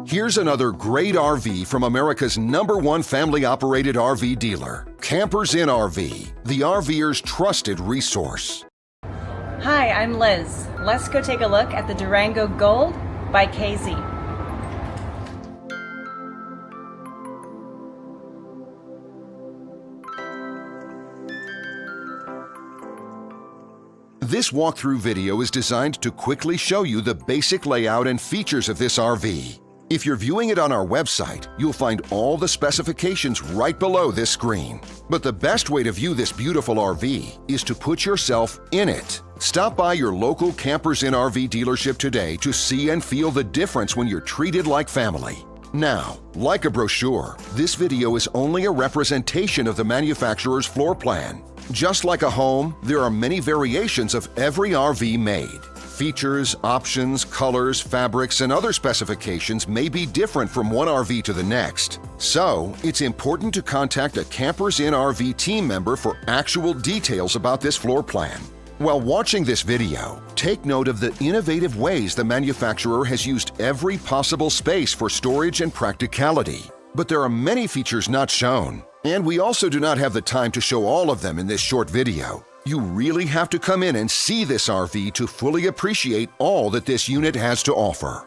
Here's another great RV from America's #1 family-operated RV dealer, Campers Inn RV, the RVer's trusted resource. Hi, I'm Liz. Let's go take a look at the Durango Gold by KZ. This walkthrough video is designed to quickly show you the basic layout and features of this RV. If you're viewing it on our website, you'll find all the specifications right below this screen. But the best way to view this beautiful RV is to put yourself in it. Stop by your local Campers Inn RV dealership today to see and feel the difference when you're treated like family. Now, like a brochure, this video is only a representation of the manufacturer's floor plan. Just like a home, there are many variations of every RV made. Features, options, colors, fabrics, and other specifications may be different from one RV to the next. So, it's important to contact a Campers Inn RV team member for actual details about this floor plan. While watching this video, take note of the innovative ways the manufacturer has used every possible space for storage and practicality. But there are many features not shown, and we also do not have the time to show all of them in this short video. You really have to come in and see this RV to fully appreciate all that this unit has to offer.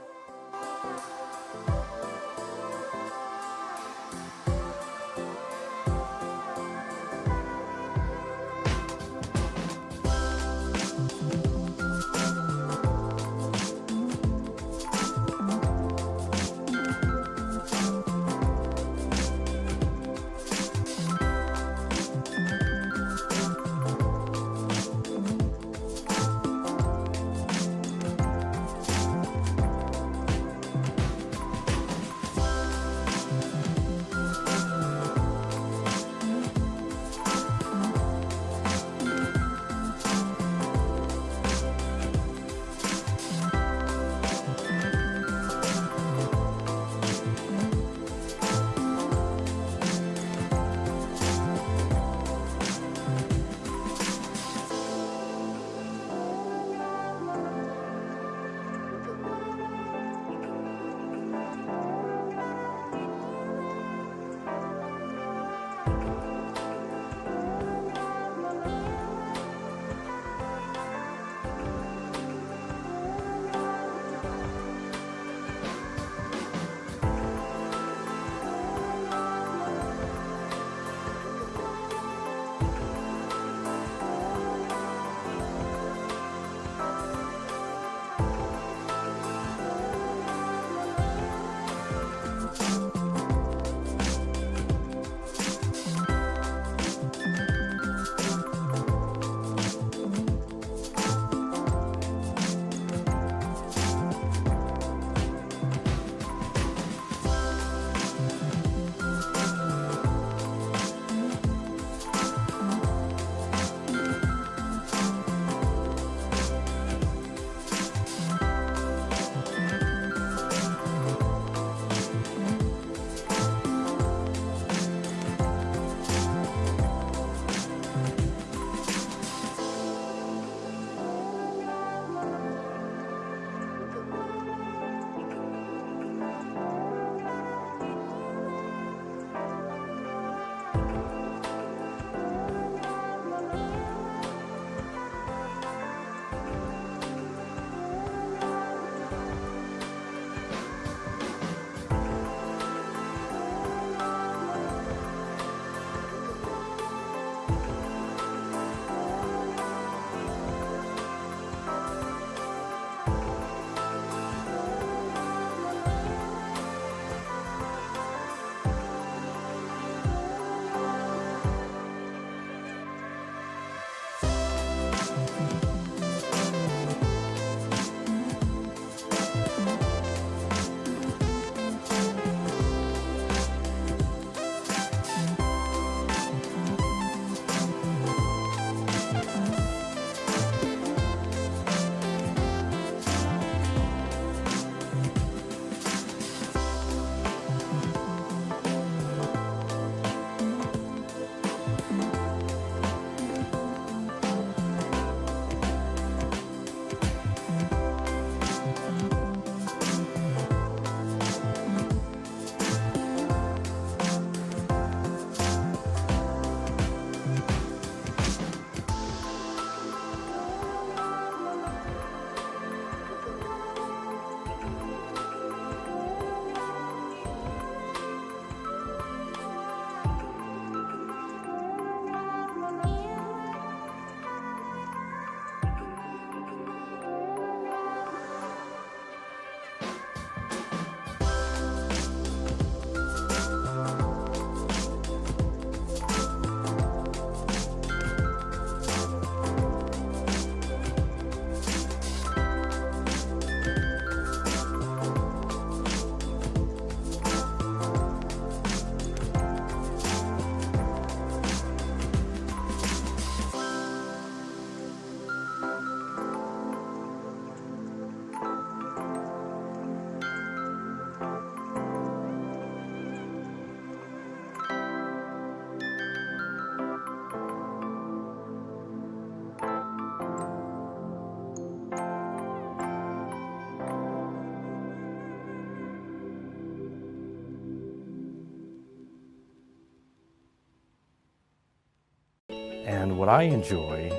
And what I enjoy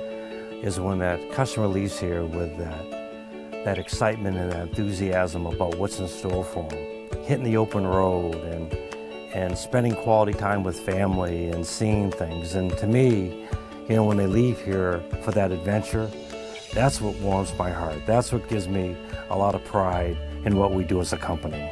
is when that customer leaves here with that excitement and that enthusiasm about what's in store for them. Hitting the open road and spending quality time with family and seeing things. And to me, you know, when they leave here for that adventure, that's what warms my heart. That's what gives me a lot of pride in what we do as a company.